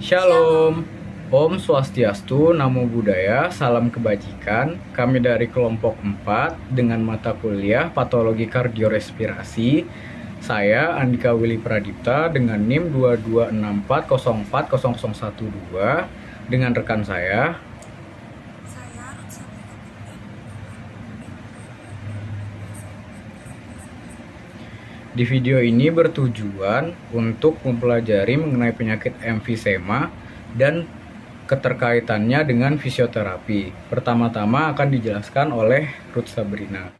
Shalom, Om Swastiastu, Namo Buddhaya, Salam Kebajikan. Kami dari kelompok 4 dengan mata kuliah Patologi Kardiorespirasi. Saya Andika Willy Pradipta dengan NIM 2264040012 dengan rekan saya. Di video ini bertujuan untuk mempelajari mengenai penyakit emfisema dan keterkaitannya dengan fisioterapi. Pertama-tama akan dijelaskan oleh Ruth Sabrina.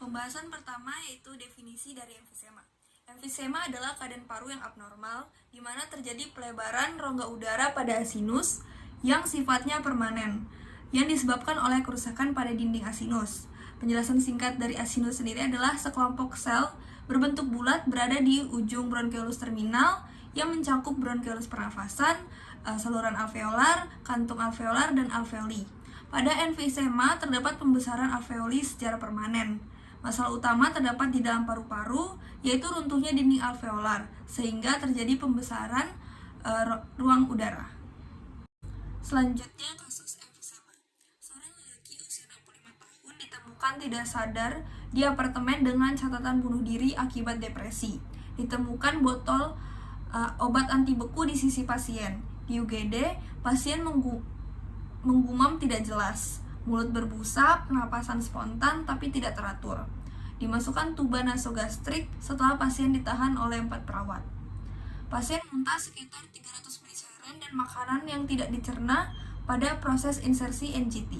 Pembahasan pertama yaitu definisi dari emfisema. Emfisema adalah keadaan paru yang abnormal, di mana terjadi pelebaran rongga udara pada asinus yang sifatnya permanen, yang disebabkan oleh kerusakan pada dinding asinus. Penjelasan singkat dari asinus sendiri adalah sekelompok sel berbentuk bulat berada di ujung bronkiolus terminal yang mencakup bronkiolus pernafasan, saluran alveolar, kantung alveolar, dan alveoli. Pada emfisema terdapat pembesaran alveoli secara permanen. Masalah utama terdapat di dalam paru-paru, yaitu runtuhnya dinding alveolar, sehingga terjadi pembesaran ruang udara. Selanjutnya, kasus emfisema. Seorang lelaki usia 65 tahun ditemukan tidak sadar di apartemen dengan catatan bunuh diri akibat depresi. Ditemukan botol obat anti beku di sisi pasien. Di UGD, pasien menggumam tidak jelas, mulut berbusa, pernapasan spontan tapi tidak teratur. Dimasukkan tuba nasogastrik setelah pasien ditahan oleh 4 perawat. Pasien muntah sekitar 300 milisieran dan makanan yang tidak dicerna pada proses insersi NGT.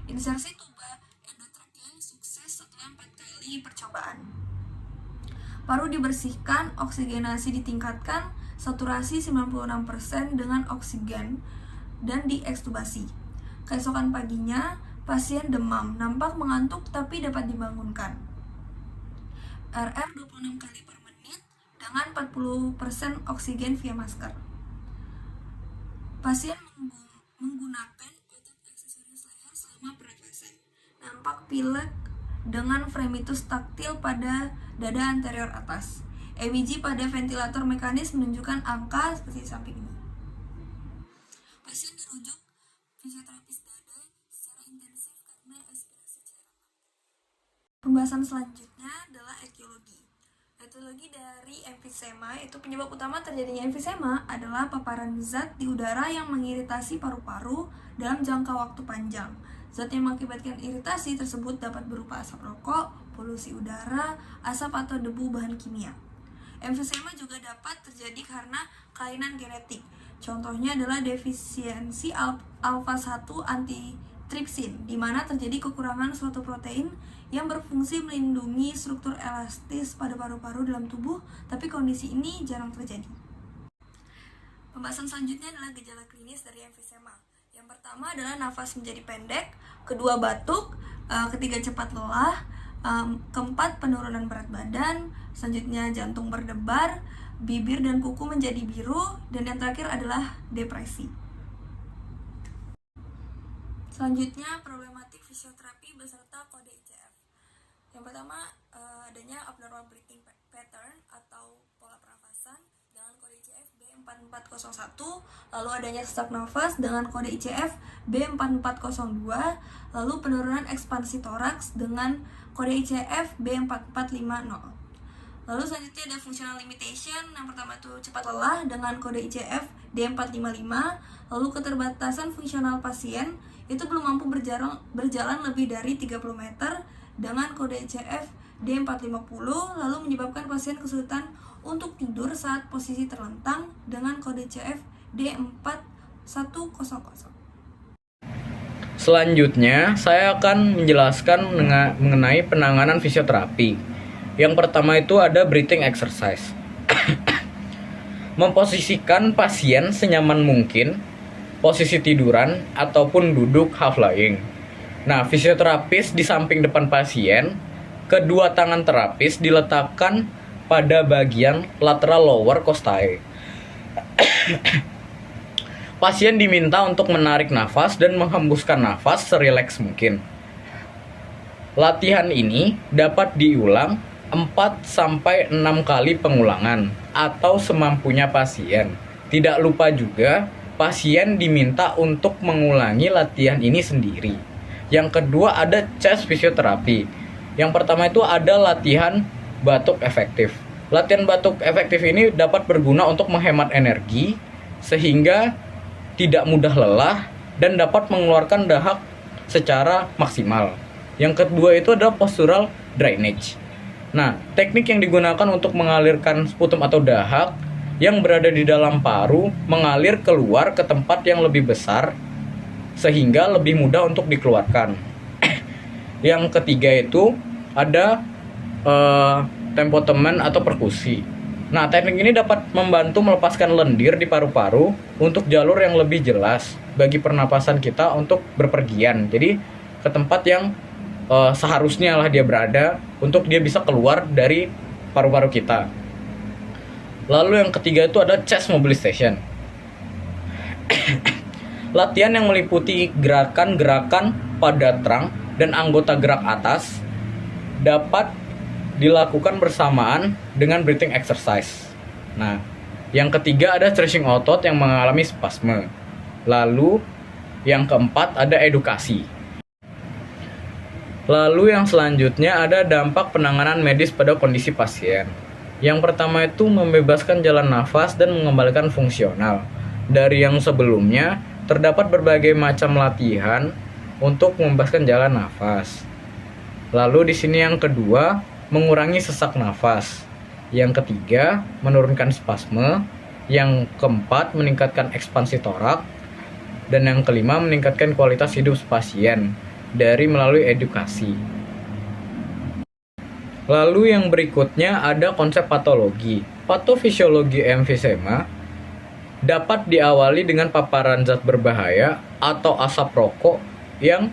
Insersi tuba endotrakeal sukses setelah 4 kali percobaan. Paru dibersihkan, oksigenasi ditingkatkan, saturasi 96% dengan oksigen, dan diekstubasi. Keesokan paginya, pasien demam, nampak mengantuk tapi dapat dibangunkan. RR 26 kali per menit dengan 40% oksigen via masker. Pasien menggunakan otot aksesoris leher selama pernafasan. Nampak pilek dengan fremitus taktil pada dada anterior atas. EBG pada ventilator mekanis menunjukkan angka seperti di samping ini. Pasien dirujuk fisioterapis dada secara intensif karena aspirasi cairan. Pembahasan selanjutnya adalah etiologi. Etiologi dari emfisema, itu penyebab utama terjadinya emfisema adalah paparan zat di udara yang mengiritasi paru-paru dalam jangka waktu panjang. Zat yang mengakibatkan iritasi tersebut dapat berupa asap rokok, polusi udara, asap atau debu bahan kimia. Emfisema juga dapat terjadi karena kelainan genetik. Contohnya adalah defisiensi alfa-1 antitripsin, di mana terjadi kekurangan suatu protein yang berfungsi melindungi struktur elastis pada paru-paru dalam tubuh, tapi kondisi ini jarang terjadi. Pembahasan selanjutnya adalah gejala klinis dari emfisema. Yang pertama adalah nafas menjadi pendek, kedua batuk, ketiga cepat lelah, keempat penurunan berat badan, selanjutnya jantung berdebar, bibir dan kuku menjadi biru, dan yang terakhir adalah depresi. Selanjutnya problematik fisioterapi beserta kode ICF. Yang pertama adanya abnormal breathing pattern atau pola pernafasan dengan kode ICF B4401, lalu adanya sesak nafas dengan kode ICF B4402, lalu penurunan ekspansi toraks dengan kode ICF B4450. Lalu selanjutnya ada functional limitation. Yang pertama itu cepat lelah dengan kode ICF D455, lalu keterbatasan fungsional pasien itu belum mampu berjalan lebih dari 30 meter dengan kode ICF D450, lalu menyebabkan pasien kesulitan untuk tidur saat posisi terlentang dengan kode ICF D4100. Selanjutnya, saya akan menjelaskan mengenai penanganan fisioterapi. Yang pertama itu ada breathing exercise. Memposisikan pasien senyaman mungkin, posisi tiduran ataupun duduk half lying. Nah, fisioterapis di samping depan pasien, kedua tangan terapis diletakkan pada bagian lateral lower costae. Pasien diminta untuk menarik nafas dan menghembuskan nafas serileks mungkin. Latihan ini dapat diulang 4-6 kali pengulangan atau semampunya pasien. Tidak lupa juga, pasien diminta untuk mengulangi latihan ini sendiri. Yang kedua ada chest fisioterapi. Yang pertama itu ada latihan batuk efektif. Latihan batuk efektif ini dapat berguna untuk menghemat energi sehingga tidak mudah lelah dan dapat mengeluarkan dahak secara maksimal. Yang kedua itu adalah postural drainage. Nah, teknik yang digunakan untuk mengalirkan sputum atau dahak yang berada di dalam paru mengalir keluar ke tempat yang lebih besar sehingga lebih mudah untuk dikeluarkan. Yang ketiga itu ada tempotemen atau perkusi. Nah, teknik ini dapat membantu melepaskan lendir di paru-paru untuk jalur yang lebih jelas bagi pernapasan kita untuk berpergian. Jadi ke tempat yang seharusnya lah dia berada untuk dia bisa keluar dari paru-paru kita. Lalu yang ketiga itu ada chest mobilization. Latihan yang meliputi gerakan-gerakan pada trunk dan anggota gerak atas dapat dilakukan bersamaan dengan breathing exercise. Nah, yang ketiga ada stretching otot yang mengalami spasme. Lalu yang keempat ada edukasi. Lalu yang selanjutnya ada dampak penanganan medis pada kondisi pasien. Yang pertama itu membebaskan jalan nafas dan mengembalikan fungsional. Dari yang sebelumnya terdapat berbagai macam latihan untuk membebaskan jalan nafas. Lalu di sini yang kedua, mengurangi sesak nafas. Yang ketiga, menurunkan spasme. Yang keempat, meningkatkan ekspansi torak. Dan yang kelima, meningkatkan kualitas hidup pasien dari melalui edukasi. Lalu yang berikutnya ada konsep patologi. Patofisiologi emfisema dapat diawali dengan paparan zat berbahaya atau asap rokok yang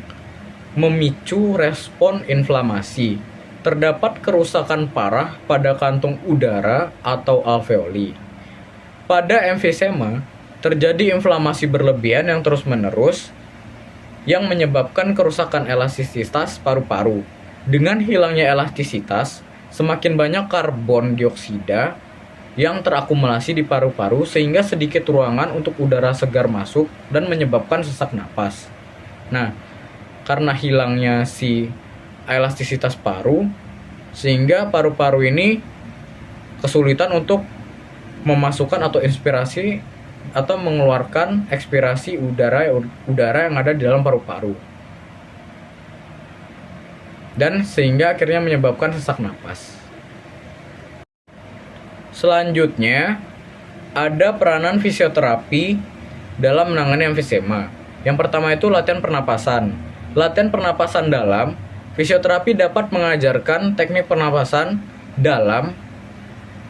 memicu respon inflamasi. Terdapat kerusakan parah pada kantung udara atau alveoli. Pada emfisema, terjadi inflamasi berlebihan yang terus-menerus yang menyebabkan kerusakan elastisitas paru-paru. Dengan hilangnya elastisitas, semakin banyak karbon dioksida yang terakumulasi di paru-paru sehingga sedikit ruangan untuk udara segar masuk dan menyebabkan sesak napas. Nah, karena hilangnya si elastisitas paru sehingga paru-paru ini kesulitan untuk memasukkan atau inspirasi atau mengeluarkan ekspirasi udara yang ada di dalam paru-paru, dan sehingga akhirnya menyebabkan sesak napas. Selanjutnya ada peranan fisioterapi dalam menangani emfisema. Yang pertama itu latihan pernapasan. Latihan pernapasan dalam, fisioterapi dapat mengajarkan teknik pernapasan dalam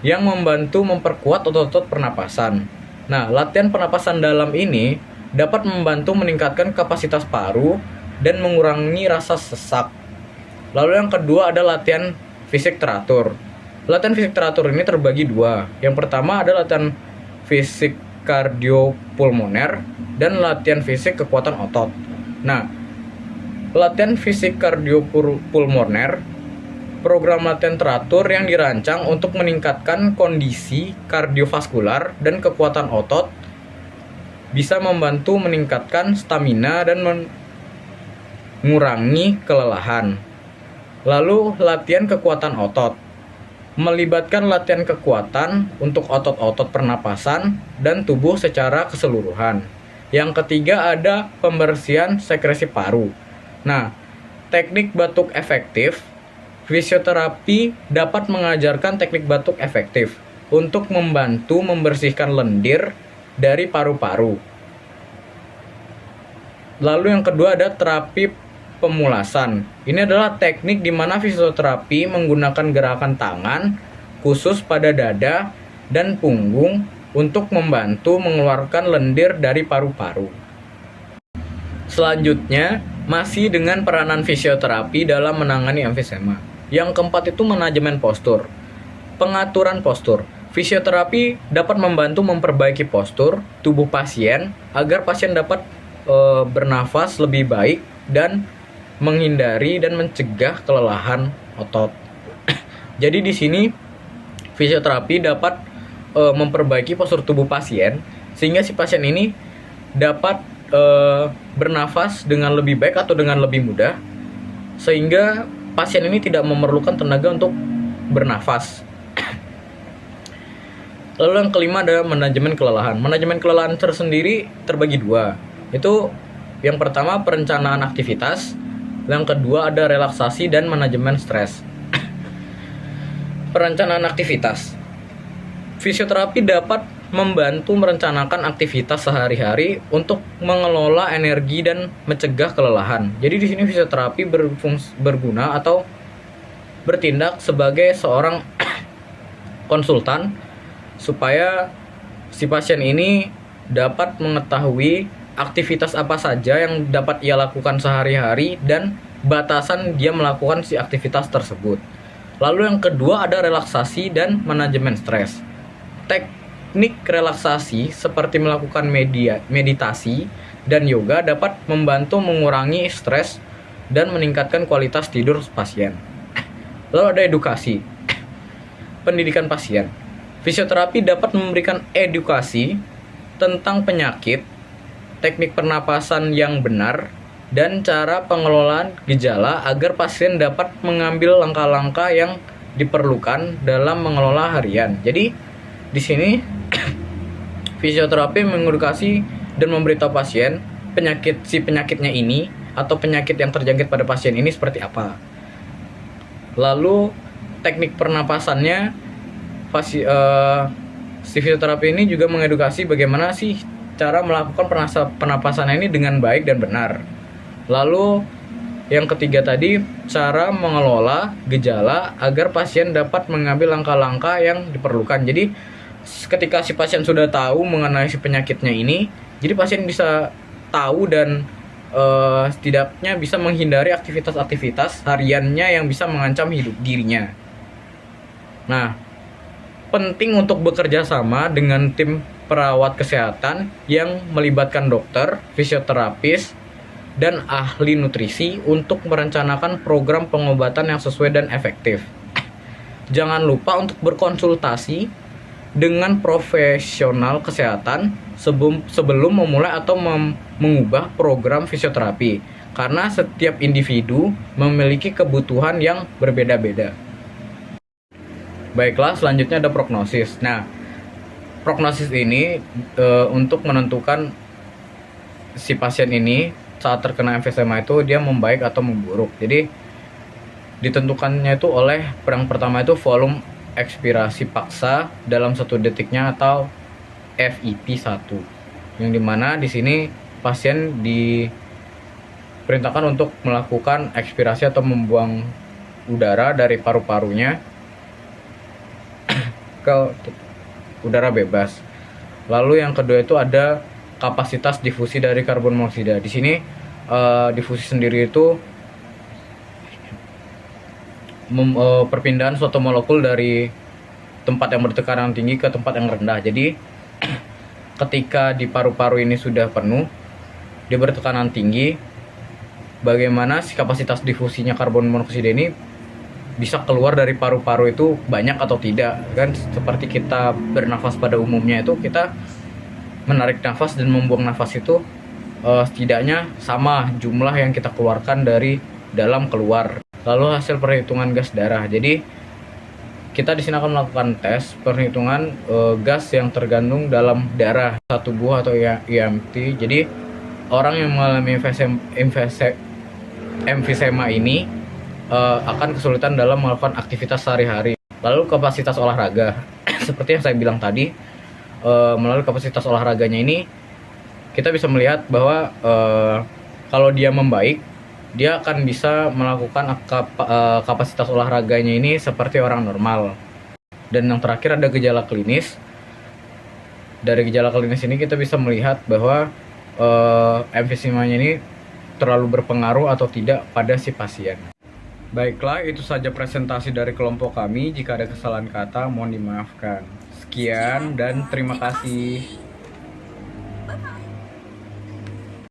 yang membantu memperkuat otot-otot pernapasan. Nah, latihan pernapasan dalam ini dapat membantu meningkatkan kapasitas paru dan mengurangi rasa sesak. Lalu yang kedua ada latihan fisik teratur. Latihan fisik teratur ini terbagi dua. Yang pertama ada latihan fisik kardiopulmoner dan latihan fisik kekuatan otot. Nah, latihan fisik kardiopulmoner program latihan teratur yang dirancang untuk meningkatkan kondisi kardiovaskular dan kekuatan otot, bisa membantu meningkatkan stamina dan mengurangi kelelahan. Lalu latihan kekuatan otot melibatkan latihan kekuatan untuk otot-otot pernapasan dan tubuh secara keseluruhan. Yang ketiga ada pembersihan sekresi paru. Nah, teknik batuk efektif, fisioterapi dapat mengajarkan teknik batuk efektif untuk membantu membersihkan lendir dari paru-paru. Lalu yang kedua ada terapi pemulasan. Ini adalah teknik di mana fisioterapi menggunakan gerakan tangan khusus pada dada dan punggung untuk membantu mengeluarkan lendir dari paru-paru. Selanjutnya, masih dengan peranan fisioterapi dalam menangani emfisema. Yang keempat itu manajemen postur. Pengaturan postur. Fisioterapi dapat membantu memperbaiki postur tubuh pasien agar pasien dapat bernafas lebih baik dan menghindari dan mencegah kelelahan otot. Jadi di sini fisioterapi dapat memperbaiki postur tubuh pasien sehingga si pasien ini dapat bernafas dengan lebih baik atau dengan lebih mudah, sehingga pasien ini tidak memerlukan tenaga untuk bernafas. Lalu yang kelima ada manajemen kelelahan. Manajemen kelelahan tersendiri terbagi dua. Itu yang pertama perencanaan aktivitas, yang kedua ada relaksasi dan manajemen stres. Perencanaan aktivitas. Fisioterapi dapat membantu merencanakan aktivitas sehari-hari untuk mengelola energi dan mencegah kelelahan. Jadi di sini fisioterapi berguna atau bertindak sebagai seorang konsultan supaya si pasien ini dapat mengetahui aktivitas apa saja yang dapat ia lakukan sehari-hari dan batasan dia melakukan si aktivitas tersebut. Lalu yang kedua ada relaksasi dan manajemen stres. Teknik relaksasi seperti melakukan meditasi dan yoga dapat membantu mengurangi stres dan meningkatkan kualitas tidur pasien. Lalu ada edukasi. Pendidikan pasien. Fisioterapi dapat memberikan edukasi tentang penyakit, teknik pernapasan yang benar, dan cara pengelolaan gejala agar pasien dapat mengambil langkah-langkah yang diperlukan dalam mengelola harian. Jadi di sini fisioterapi mengedukasi dan memberitahu pasien penyakitnya ini atau penyakit yang terjangkit pada pasien ini seperti apa. Lalu teknik pernapasannya, si fisioterapi ini juga mengedukasi bagaimana sih cara melakukan pernapasan ini dengan baik dan benar. Lalu yang ketiga tadi, cara mengelola gejala agar pasien dapat mengambil langkah-langkah yang diperlukan. Jadi ketika si pasien sudah tahu mengenai si penyakitnya ini, jadi pasien bisa tahu dan setidaknya bisa menghindari aktivitas-aktivitas hariannya yang bisa mengancam hidup dirinya. Nah, penting untuk bekerja sama dengan tim perawat kesehatan yang melibatkan dokter, fisioterapis, dan ahli nutrisi untuk merencanakan program pengobatan yang sesuai dan efektif. Jangan lupa untuk berkonsultasi dengan profesional kesehatan sebelum memulai atau mengubah program fisioterapi, karena setiap individu memiliki kebutuhan yang berbeda-beda. Baiklah, selanjutnya ada prognosis. Nah, prognosis ini untuk menentukan si pasien ini saat terkena emfisema itu dia membaik atau memburuk. Jadi ditentukannya itu oleh yang pertama itu volume ekspirasi paksa dalam 1 detiknya atau FEP1, yang dimana di sini pasien diperintahkan untuk melakukan ekspirasi atau membuang udara dari paru-parunya ke udara bebas. Lalu yang kedua itu ada kapasitas difusi dari karbon monoksida. Di sini difusi sendiri itu perpindahan suatu molekul dari tempat yang bertekanan tinggi ke tempat yang rendah. Jadi ketika di paru-paru ini sudah penuh, dia bertekanan tinggi, bagaimana si kapasitas difusinya karbon monoksida ini bisa keluar dari paru-paru itu banyak atau tidak. Kan seperti kita bernafas pada umumnya itu, kita menarik nafas dan membuang nafas itu setidaknya sama jumlah yang kita keluarkan dari dalam keluar. Lalu hasil perhitungan gas darah. Jadi kita di sini akan melakukan tes perhitungan gas yang tergandung dalam darah satu buah atau IMT. Jadi orang yang mengalami emfisema ini akan kesulitan dalam melakukan aktivitas sehari-hari. Lalu kapasitas olahraga. Seperti yang saya bilang tadi, melalui kapasitas olahraganya ini kita bisa melihat bahwa kalau dia membaik, dia akan bisa melakukan kapasitas olahraganya ini seperti orang normal. Dan yang terakhir ada gejala klinis. Dari gejala klinis ini kita bisa melihat bahwa emfisemanya ini terlalu berpengaruh atau tidak pada si pasien. Baiklah, itu saja presentasi dari kelompok kami. Jika ada kesalahan kata, mohon dimaafkan. Sekian dan terima kasih.